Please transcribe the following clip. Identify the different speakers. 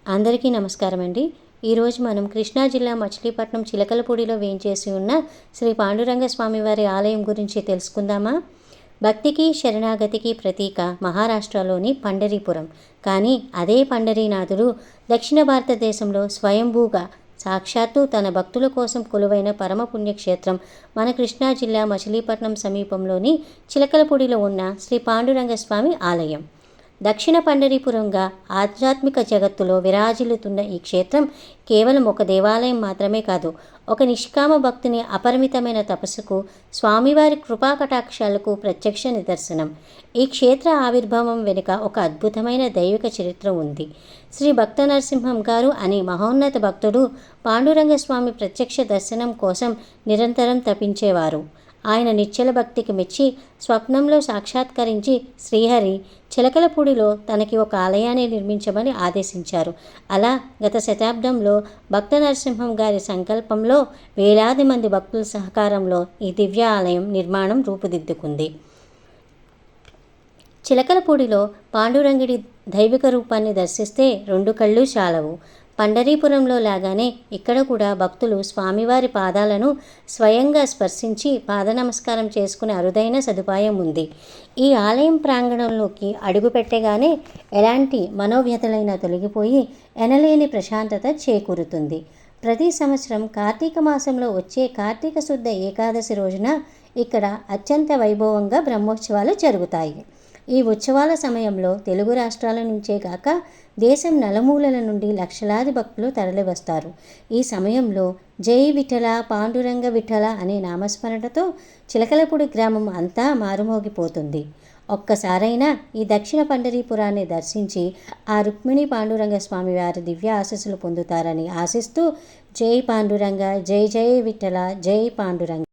Speaker 1: అందరికీ నమస్కారం అండి. ఈరోజు మనం కృష్ణా జిల్లా మచిలీపట్నం చిలకలపూడిలో వేంచేసి ఉన్న శ్రీ పాండురంగ స్వామివారి ఆలయం గురించి తెలుసుకుందామా? భక్తికి శరణాగతికి ప్రతీక మహారాష్ట్రలోని పండరీపురం. కానీ అదే పండరీనాథుడు దక్షిణ భారతదేశంలో స్వయంభూగా సాక్షాత్తు తన భక్తుల కోసం కొలువైన పరమ పుణ్యక్షేత్రం మన కృష్ణా జిల్లా మచిలీపట్నం సమీపంలోని చిలకలపూడిలో ఉన్న శ్రీ పాండురంగ స్వామి ఆలయం. దక్షిణ పండరీపురంగా ఆధ్యాత్మిక జగత్తులో విరాజిల్లుతున్న ఈ క్షేత్రం కేవలం ఒక దేవాలయం మాత్రమే కాదు, ఒక నిష్కామ భక్తుని అపరిమితమైన తపస్సుకు, స్వామివారి కృపాకటాక్షాలకు ప్రత్యక్ష నిదర్శనం. ఈ క్షేత్ర ఆవిర్భావం వెనుక ఒక అద్భుతమైన దైవిక చరిత్ర ఉంది. శ్రీ భక్త నరసింహం గారు అనే మహోన్నత భక్తుడు పాండురంగ స్వామి ప్రత్యక్ష దర్శనం కోసం నిరంతరం తపించేవారు. ఆయన నిశ్చల భక్తికి మెచ్చి స్వప్నంలో సాక్షాత్కరించి శ్రీహరి చిలకలపూడిలో తనకి ఒక ఆలయాన్ని నిర్మించమని ఆదేశించారు. అలా గత శతాబ్దంలో భక్త నరసింహం గారి సంకల్పంలో వేలాది మంది భక్తుల సహకారంలో ఈ దివ్య ఆలయం నిర్మాణం రూపుదిద్దుకుంది. చిలకలపూడిలో పాండురంగుడి దైవిక రూపాన్ని దర్శిస్తే రెండు కళ్ళు చాలవు. పండరీపురంలో లాగానే ఇక్కడ కూడా భక్తులు స్వామివారి పాదాలను స్వయంగా స్పర్శించి పాద నమస్కారం చేసుకునే అరుదైన సదుపాయం ఉంది. ఈ ఆలయం ప్రాంగణంలోకి అడుగుపెట్టగానే ఎలాంటి మనోవ్యతలైనా తొలగిపోయి ఎనలేని ప్రశాంతత చేకూరుతుంది. ప్రతి సంవత్సరం కార్తీక మాసంలో వచ్చే కార్తీక శుద్ధ ఏకాదశి రోజున ఇక్కడ అత్యంత వైభవంగా బ్రహ్మోత్సవాలు జరుగుతాయి. ఈ ఉత్సవాల సమయంలో తెలుగు రాష్ట్రాల నుంచే కాక దేశం నలుమూలల నుండి లక్షలాది భక్తులు తరలివస్తారు. ఈ సమయంలో జై విఠల పాండురంగ విఠల అనే నామస్మరణతో చిలకలపూడి గ్రామం అంతా మారుమోగిపోతుంది. ఒక్కసారైనా ఈ దక్షిణ పండరీపురాన్ని దర్శించి ఆ రుక్మిణి పాండురంగ స్వామి వారి దివ్య ఆశీస్సులు పొందుతారని ఆశిస్తూ జై పాండురంగ, జై జై విఠల, జై పాండురంగ.